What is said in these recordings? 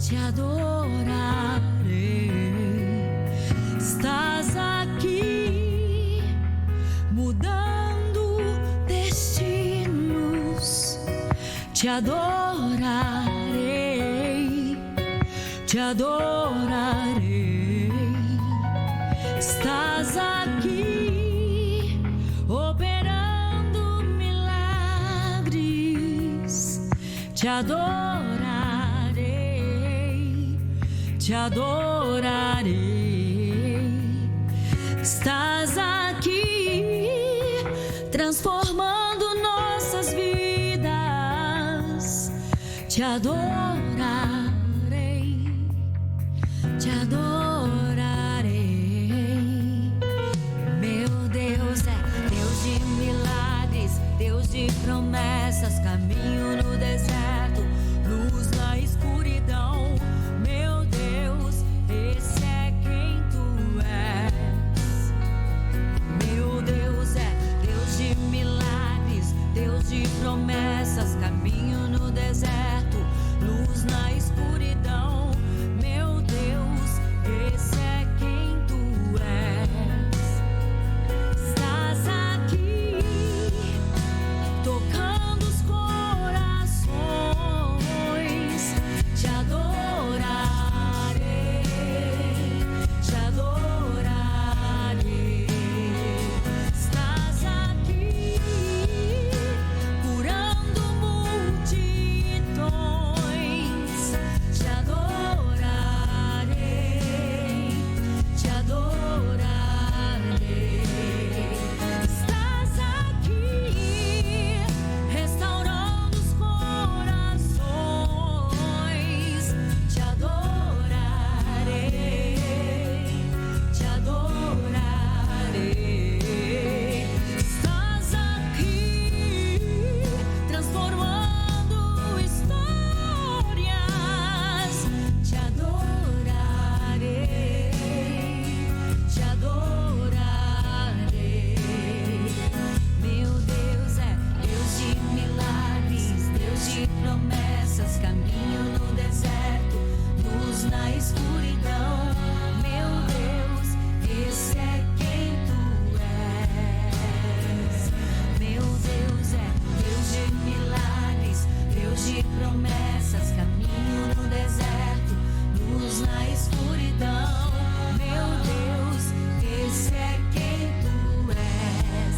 te adorarei. Estás aqui, mudando destinos. Te adorarei, te adorarei. Estás aqui, operando milagres. Te adorarei, te adorarei. Estás aqui, transformando nossas vidas. Te adorarei, te adorarei. Meu Deus é Deus de milagres, Deus de promessas, caminho no deserto, luz na escuridão. Meu Deus, esse é quem tu és. Meu Deus é Deus de milagres, Deus de promessas, caminho no deserto, luz na escuridão. Meu Deus, esse é quem tu és. Estás aqui, tocando os corações. Te adorarei, te adorarei. Estás aqui, curando multidões. Te adorarei, te adorarei. Estás aqui, restaurando os corações. Te adorarei, te adorarei. Estás aqui, transformando histórias. Te adorarei, te adorarei. Meu Deus é Deus de milagres, Deus de promessas, caminho no deserto, luz na escuridão. Meu Deus, esse é quem tu és. Meu Deus é Deus de milagres, Deus de promessas, caminho no deserto, luz na escuridão. Meu Deus, esse é quem tu és.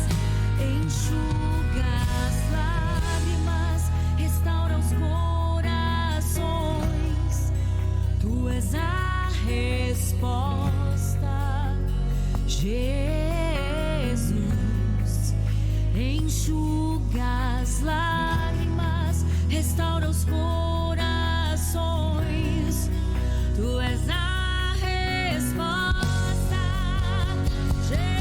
Enxuga as lágrimas, restaura os corações. Tu és a resposta, Jesus. Enxuga as lágrimas, restaura os corações. Tu és a resposta, Jesus.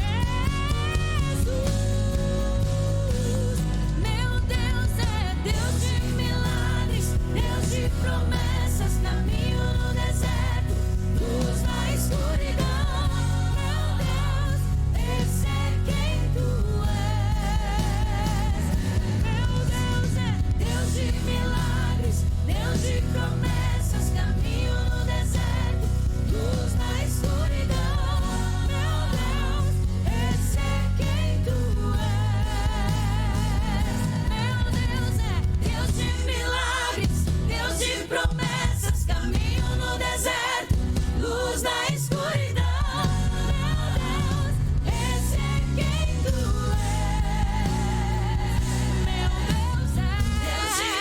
Meu Deus é Deus de milagres, Deus de promessas, caminho no deserto, luz na escuridão. Meu Deus, esse é quem tu és. Meu Deus é Deus de milagres, Deus de promessas, caminho no deserto, luz na escuridão. Meu Deus, esse é quem tu és. Meu Deus é Deus de milagres, Deus de promessas, caminho no deserto, luz na escuridão. Meu Deus, esse é quem tu és. Meu Deus é Deus de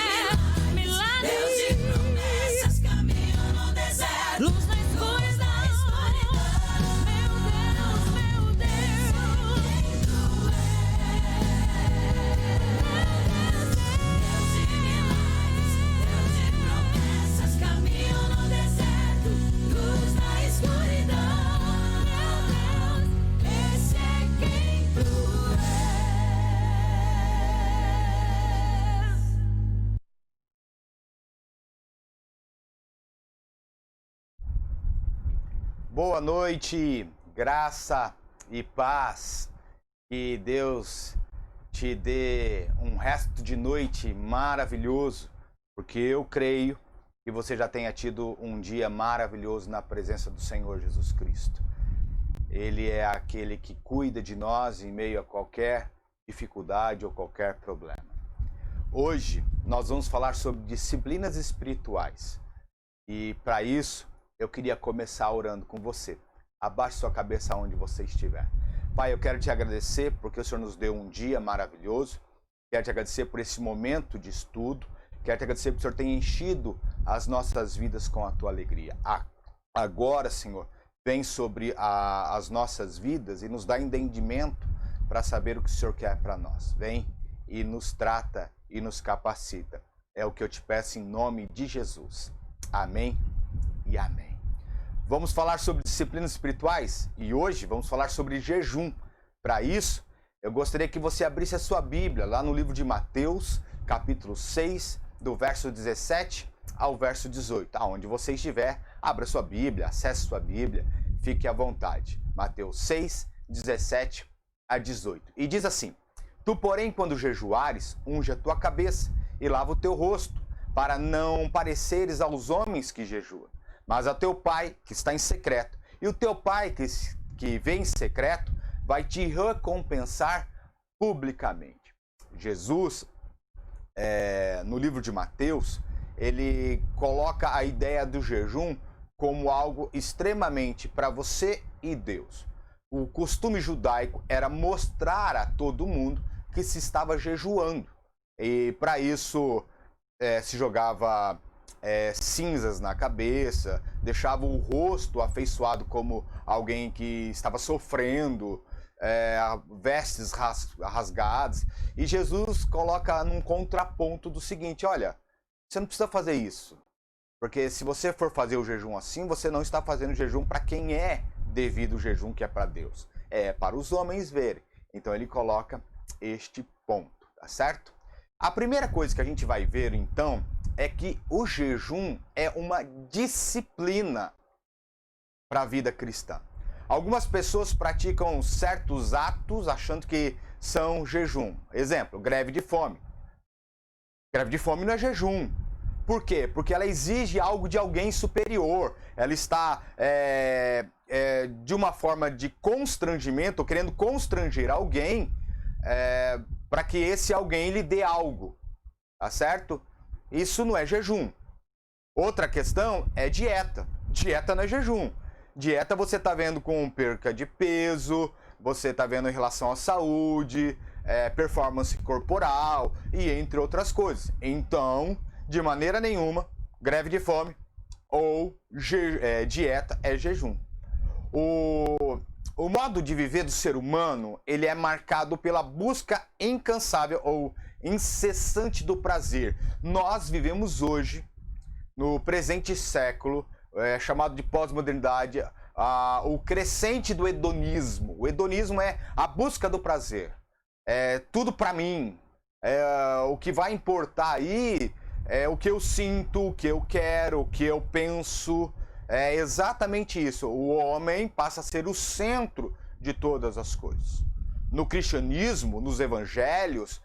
milagres, Deus de promessas, caminho no deserto, luz na escuridão. Meu Deus, meu Deus, Deus de milagres, Deus de promessas, caminho no deserto, luz na escuridão. Meu Deus, esse é quem tu és. Boa noite, graça e paz. Que Deus te dê um resto de noite maravilhoso, porque eu creio que você já tenha tido um dia maravilhoso na presença do Senhor Jesus Cristo. Ele é aquele que cuida de nós em meio a qualquer dificuldade ou qualquer problema. Hoje nós vamos falar sobre disciplinas espirituais. E para isso eu queria começar orando com você. Abaixe sua cabeça onde você estiver. Pai, eu quero te agradecer porque o Senhor nos deu um dia maravilhoso. Quero te agradecer por esse momento de estudo. Quero te agradecer porque o Senhor tem enchido as nossas vidas com a tua alegria. Agora, Senhor, vem sobre as nossas vidas e nos dá entendimento para saber o que o Senhor quer para nós. Vem e nos trata e nos capacita. É o que eu te peço em nome de Jesus. Amém e amém. Vamos falar sobre disciplinas espirituais e hoje vamos falar sobre jejum. Para isso, eu gostaria que você abrisse a sua Bíblia lá no livro de Mateus, capítulo 6, do verso 17 ao verso 18. Aonde você estiver, abra sua Bíblia, acesse sua Bíblia, fique à vontade. Mateus 6, 17 a 18. E diz assim: Tu, porém, quando jejuares, unge a tua cabeça e lava o teu rosto, para não pareceres aos homens que jejuam, mas a teu Pai que está em secreto. E o teu Pai que vem em secreto vai te recompensar publicamente. Jesus, no livro de Mateus, ele coloca a ideia do jejum como algo extremamente para você e Deus. O costume judaico era mostrar a todo mundo que se estava jejuando. E para isso se jogava cinzas na cabeça, deixava o rosto afeiçoado como alguém que estava sofrendo, vestes rasgadas. E Jesus coloca num contraponto do seguinte: olha, você não precisa fazer isso, porque se você for fazer o jejum assim, você não está fazendo jejum para quem é devido o jejum, que é para Deus, é para os homens verem. Então ele coloca este ponto, tá certo? A primeira coisa que a gente vai ver então é que o jejum é uma disciplina para a vida cristã. Algumas pessoas praticam certos atos achando que são jejum. Exemplo, greve de fome. Greve de fome não é jejum. Por quê? Porque ela exige algo de alguém superior. Ela está de uma forma de constrangimento, querendo constranger alguém para que esse alguém lhe dê algo. Tá certo? Isso não é jejum. Outra questão é dieta. Dieta não é jejum. Dieta você está vendo com perca de peso, você está vendo em relação à saúde, performance corporal e entre outras coisas. Então, de maneira nenhuma, greve de fome ou dieta é jejum. O modo de viver do ser humano, ele é marcado pela busca incansável ou incessante do prazer. Nós vivemos hoje, no presente século, chamado de pós-modernidade, o crescente do hedonismo. O hedonismo é a busca do prazer. É tudo para mim. O que vai importar aí é o que eu sinto, o que eu quero, o que eu penso. É exatamente isso. O homem passa a ser o centro de todas as coisas. No cristianismo, nos evangelhos,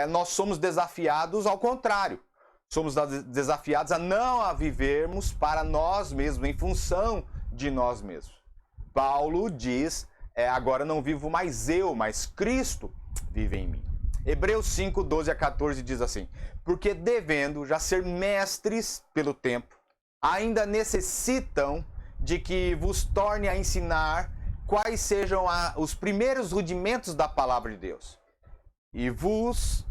nós somos desafiados ao contrário. Somos desafiados a não vivermos para nós mesmos, em função de nós mesmos. Paulo diz, agora não vivo mais eu, mas Cristo vive em mim. Hebreus 5, 12 a 14 diz assim: porque devendo já ser mestres pelo tempo, ainda necessitam de que vos torne a ensinar quais sejam os primeiros rudimentos da palavra de Deus. E vos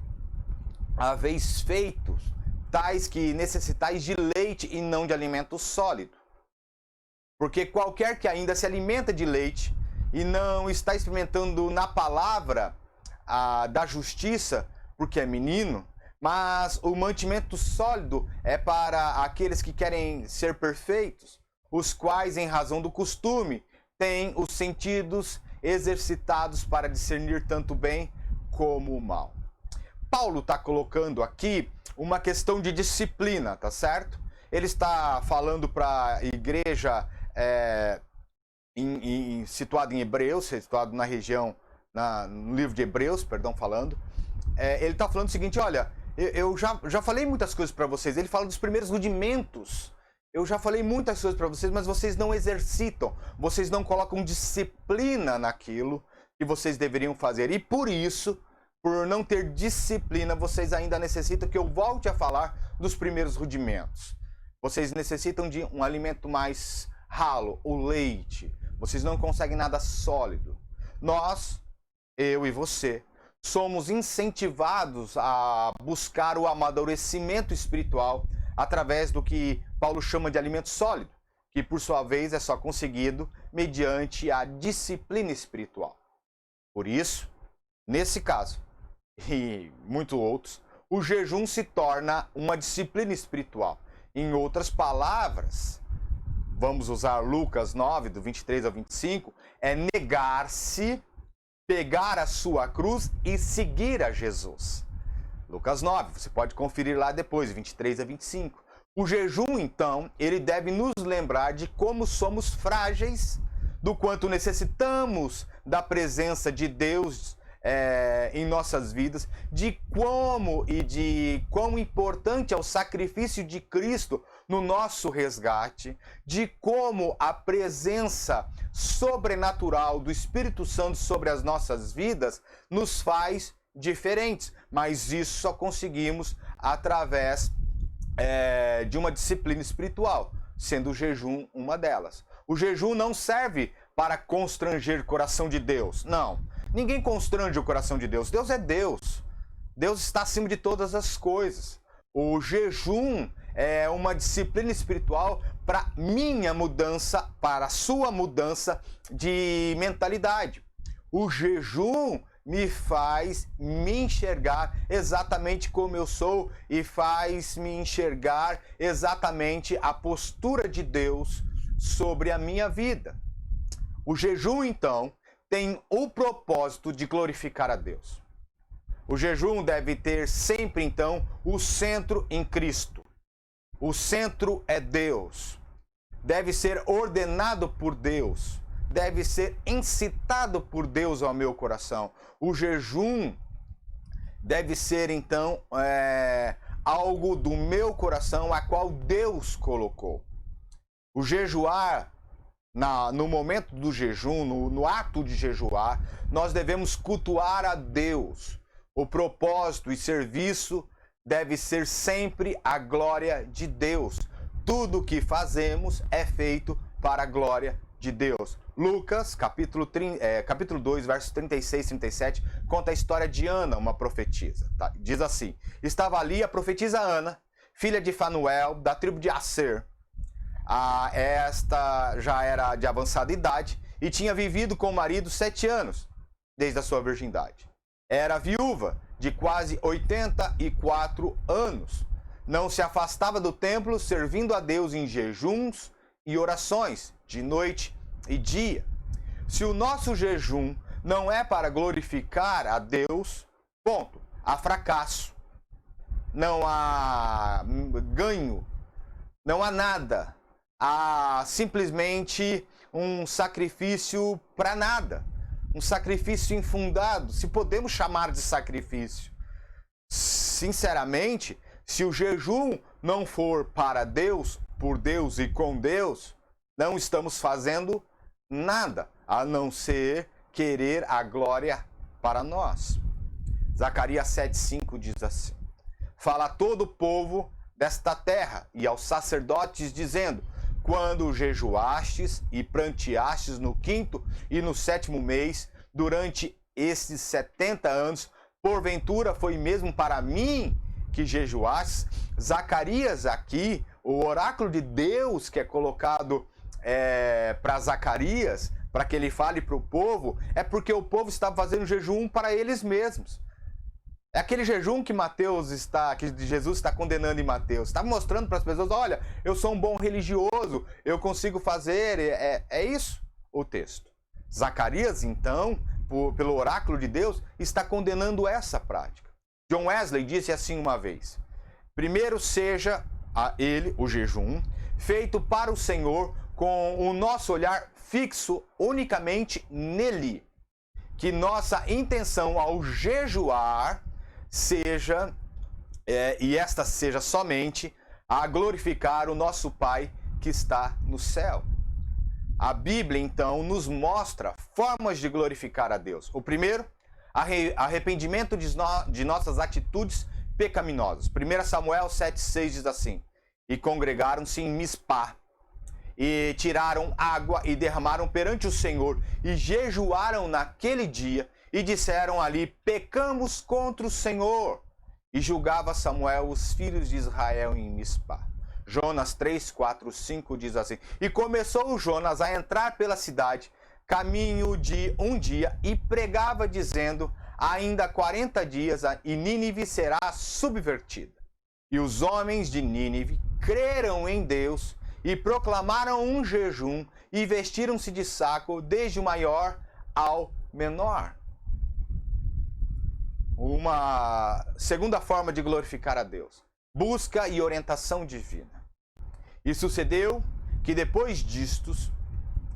haveis feitos tais que necessitais de leite e não de alimento sólido. Porque qualquer que ainda se alimenta de leite e não está experimentando na palavra da justiça, porque é menino, mas o mantimento sólido é para aqueles que querem ser perfeitos, os quais, em razão do costume, têm os sentidos exercitados para discernir tanto o bem como o mal. Paulo está colocando aqui uma questão de disciplina, tá certo? Ele está falando para a igreja situada em Hebreus, situado na região, no livro de Hebreus, perdão, falando. Ele está falando o seguinte: olha, Eu já falei muitas coisas para vocês. Ele fala dos primeiros rudimentos. Eu já falei muitas coisas para vocês, mas vocês não exercitam. Vocês não colocam disciplina naquilo que vocês deveriam fazer. E por isso, por não ter disciplina, vocês ainda necessitam que eu volte a falar dos primeiros rudimentos. Vocês necessitam de um alimento mais ralo, o leite. Vocês não conseguem nada sólido. Nós, eu e você, somos incentivados a buscar o amadurecimento espiritual através do que Paulo chama de alimento sólido, que por sua vez é só conseguido mediante a disciplina espiritual. Por isso, nesse caso, e muitos outros, o jejum se torna uma disciplina espiritual. Em outras palavras, vamos usar Lucas 9, do 23 ao 25, é negar-se, pegar a sua cruz e seguir a Jesus. Lucas 9, você pode conferir lá depois, 23 a 25. O jejum, então, ele deve nos lembrar de como somos frágeis, do quanto necessitamos da presença de Deus em nossas vidas, de como e de quão importante é o sacrifício de Cristo no nosso resgate, de como a presença sobrenatural do Espírito Santo sobre as nossas vidas nos faz diferentes, mas isso só conseguimos através de uma disciplina espiritual, sendo o jejum uma delas. O jejum não serve para constranger o coração de Deus, não. Ninguém constrange o coração de Deus. Deus é Deus. Deus está acima de todas as coisas. O jejum é uma disciplina espiritual para minha mudança, para a sua mudança de mentalidade. O jejum me faz me enxergar exatamente como eu sou e faz me enxergar exatamente a postura de Deus sobre a minha vida. O jejum, então, tem o propósito de glorificar a Deus. O jejum deve ter sempre, então, o centro em Cristo. O centro é Deus. Deve ser ordenado por Deus. Deve ser incitado por Deus ao meu coração. O jejum deve ser, então, algo do meu coração a qual Deus colocou. O jejuar, no momento do jejum, no ato de jejuar, nós devemos cultuar a Deus. O propósito e serviço deve ser sempre a glória de Deus. Tudo o que fazemos é feito para a glória de Deus. Lucas, capítulo 2, versos 36 e 37, conta a história de Ana, uma profetisa. Tá? Diz assim: estava ali a profetisa Ana, filha de Fanuel, da tribo de Asser. Esta já era de avançada idade e tinha vivido com o marido 7 anos, desde a sua virgindade. Era viúva de quase 84 anos. Não se afastava do templo, servindo a Deus em jejuns e orações, de noite e dia. Se o nosso jejum não é para glorificar a Deus, ponto, há fracasso, não há ganho, não há nada. Há simplesmente um sacrifício para nada, um sacrifício infundado, se podemos chamar de sacrifício. Sinceramente, se o jejum não for para Deus, por Deus e com Deus, não estamos fazendo nada, a não ser querer a glória para nós. Zacarias 7,5 diz assim: fala a todo o povo desta terra e aos sacerdotes, dizendo: quando jejuastes e pranteastes no 5º e no 7º mês, durante esses 70 anos, porventura foi mesmo para mim que jejuastes? Zacarias aqui, o oráculo de Deus que é colocado para Zacarias, para que ele fale para o povo, é porque o povo estava fazendo jejum para eles mesmos. É aquele jejum que Jesus está condenando em Mateus. Está mostrando para as pessoas: olha, eu sou um bom religioso, eu consigo fazer. É isso o texto. Zacarias, então, pelo oráculo de Deus, está condenando essa prática. John Wesley disse assim uma vez: primeiro seja a ele, o jejum, feito para o Senhor com o nosso olhar fixo unicamente nele. Que nossa intenção ao jejuar seja e esta seja somente a glorificar o nosso Pai que está no céu. A Bíblia, então, nos mostra formas de glorificar a Deus. O primeiro, arrependimento de nossas atitudes pecaminosas. 1 Samuel 7,6 diz assim: e congregaram-se em Mispá, e tiraram água e derramaram perante o Senhor, e jejuaram naquele dia, e disseram ali: pecamos contra o Senhor. E julgava Samuel os filhos de Israel em Mispá. Jonas 3, 4, 5 diz assim: e começou Jonas a entrar pela cidade, caminho de um dia, e pregava dizendo: ainda 40 dias e Nínive será subvertida. E os homens de Nínive creram em Deus e proclamaram um jejum e vestiram-se de saco, desde o maior ao menor. Uma segunda forma de glorificar a Deus: busca e orientação divina. E sucedeu que depois disto,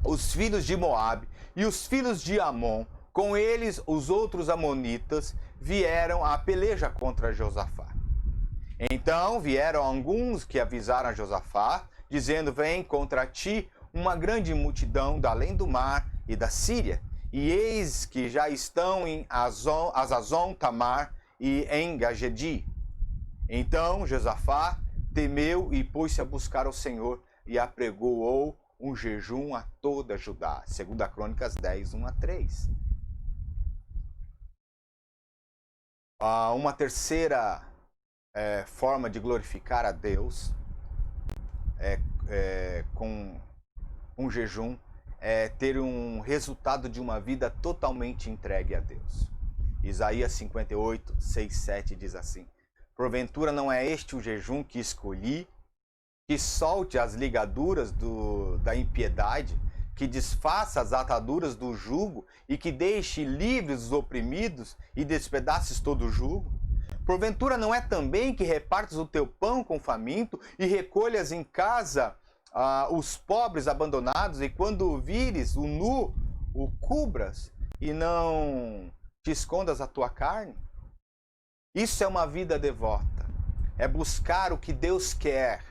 os filhos de Moabe e os filhos de Amon, com eles os outros amonitas, vieram à peleja contra Josafá. Então vieram alguns que avisaram a Josafá, dizendo: vem contra ti uma grande multidão da além do mar e da Síria, e eis que já estão em Azazon Tamar e em Gagedi. Então Josafá temeu e pôs-se a buscar o Senhor e apregoou um jejum a toda Judá. 2 Crônicas 10, 1 a 3. Uma terceira forma de glorificar a Deus com um jejum é ter um resultado de uma vida totalmente entregue a Deus. Isaías 58, 6, 7 diz assim: porventura não é este o jejum que escolhi, que solte as ligaduras da impiedade, que desfaça as ataduras do jugo e que deixe livres os oprimidos e despedaces todo o jugo? Porventura não é também que repartes o teu pão com o faminto e recolhas em casa os pobres abandonados, e quando vires o nu, o cubras e não te escondas a tua carne? Isso é uma vida devota, é buscar o que Deus quer.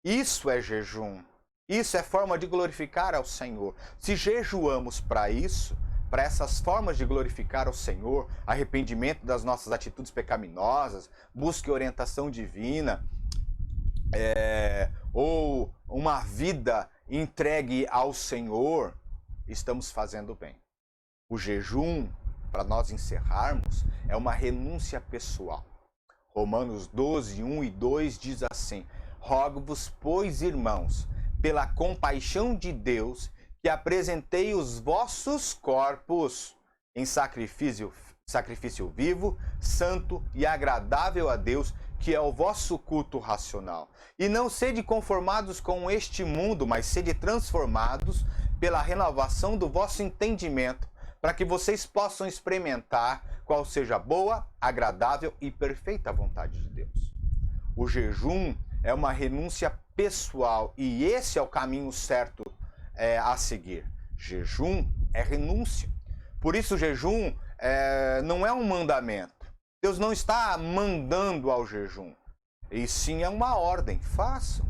Isso é jejum, isso é forma de glorificar ao Senhor. Se jejuamos para isso, para essas formas de glorificar ao Senhor, arrependimento das nossas atitudes pecaminosas, busca e orientação divina, ou uma vida entregue ao Senhor, estamos fazendo bem. O jejum, para nós encerrarmos, é uma renúncia pessoal. Romanos 12, 1 e 2 diz assim: rogo-vos, pois, irmãos, pela compaixão de Deus, que apresentei os vossos corpos em sacrifício vivo, santo e agradável a Deus, que é o vosso culto racional. E não sede conformados com este mundo, mas sede transformados pela renovação do vosso entendimento, para que vocês possam experimentar qual seja a boa, agradável e perfeita vontade de Deus. O jejum é uma renúncia pessoal e esse é o caminho certo a seguir. Jejum é renúncia. Por isso o jejum não é um mandamento. Deus não está mandando ao jejum, e sim é uma ordem: façam.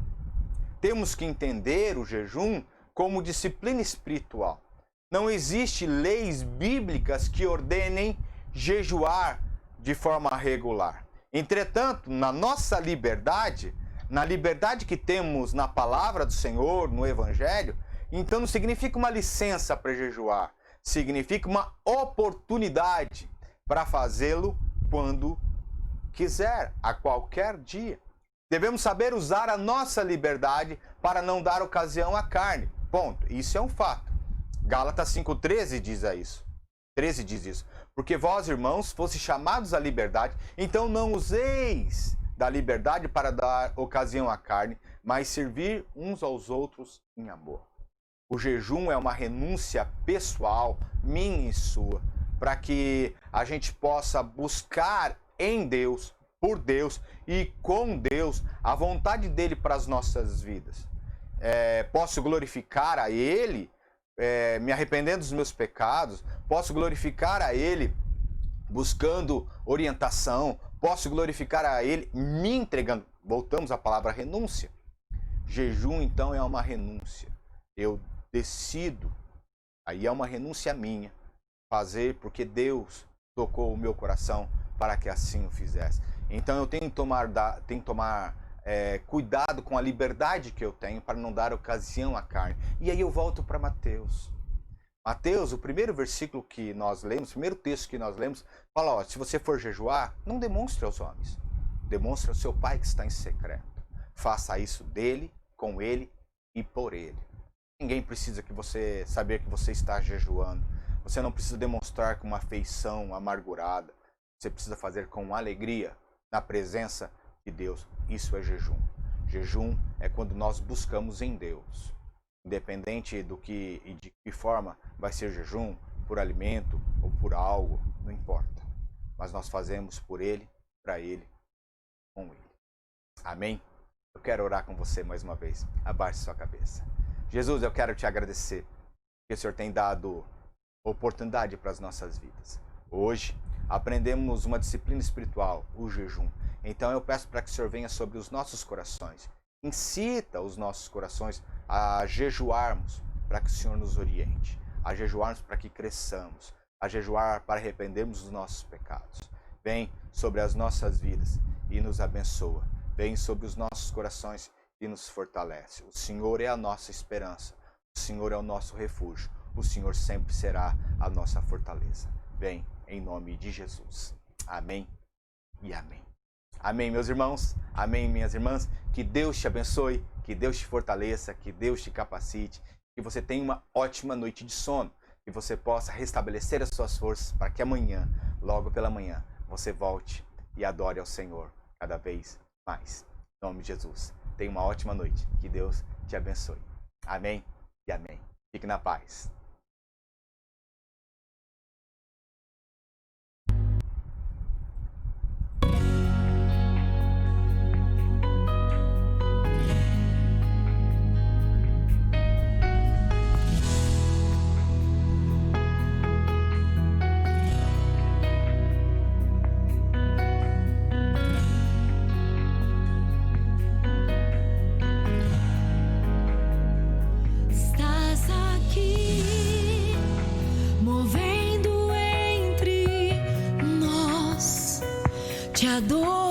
Temos que entender o jejum como disciplina espiritual. Não existe leis bíblicas que ordenem jejuar de forma regular. Entretanto, na nossa liberdade, na liberdade que temos na palavra do Senhor, no Evangelho, então não significa uma licença para jejuar, significa uma oportunidade para fazê-lo quando quiser, a qualquer dia. Devemos saber usar a nossa liberdade para não dar ocasião à carne. Ponto. Isso é um fato. Gálatas 5,13 diz isso. 13 diz isso. Porque vós, irmãos, fostes chamados à liberdade, então não useis da liberdade para dar ocasião à carne, mas servir uns aos outros em amor. O jejum é uma renúncia pessoal, minha e sua, para que a gente possa buscar em Deus, por Deus e com Deus a vontade dele para as nossas vidas. Posso glorificar a Ele, me arrependendo dos meus pecados, posso glorificar a Ele buscando orientação, Posso glorificar a Ele me entregando. Voltamos à palavra renúncia. Jejum, então, é uma renúncia. Eu decido, aí é uma renúncia minha, fazer porque Deus tocou o meu coração para que assim o fizesse. Então eu tenho que tomar cuidado com a liberdade que eu tenho para não dar ocasião à carne. E aí eu volto para Mateus. Mateus, o primeiro versículo que nós lemos, o primeiro texto que nós lemos, fala, ó, se você for jejuar, não demonstre aos homens. Demonstre ao seu Pai que está em secreto. Faça isso dele, com ele e por ele. Ninguém precisa saber que você está jejuando. Você não precisa demonstrar com uma afeição amargurada. Você precisa fazer com alegria na presença de Deus. Isso é jejum. Jejum é quando nós buscamos em Deus. Independente do que e de que forma vai ser jejum, por alimento ou por algo, não importa. Mas nós fazemos por Ele, para Ele, com Ele. Amém? Eu quero orar com você mais uma vez. Abaixe sua cabeça. Jesus, eu quero te agradecer, porque o Senhor tem dado oportunidade para as nossas vidas. Hoje, aprendemos uma disciplina espiritual, o jejum. Então eu peço para que o Senhor venha sobre os nossos corações. Incita os nossos corações a jejuarmos para que o Senhor nos oriente. A jejuarmos para que cresçamos. A jejuar para arrependermos dos nossos pecados. Vem sobre as nossas vidas e nos abençoa. Vem sobre os nossos corações e nos fortalece. O Senhor é a nossa esperança. O Senhor é o nosso refúgio. O Senhor sempre será a nossa fortaleza. Vem em nome de Jesus. Amém e amém. Amém, meus irmãos. Amém, minhas irmãs. Que Deus te abençoe, que Deus te fortaleça, que Deus te capacite, que você tenha uma ótima noite de sono, que você possa restabelecer as suas forças para que amanhã, logo pela manhã, você volte e adore ao Senhor cada vez mais. Em nome de Jesus. Tenha uma ótima noite. Que Deus te abençoe. Amém e amém. Fique na paz. Te adoro.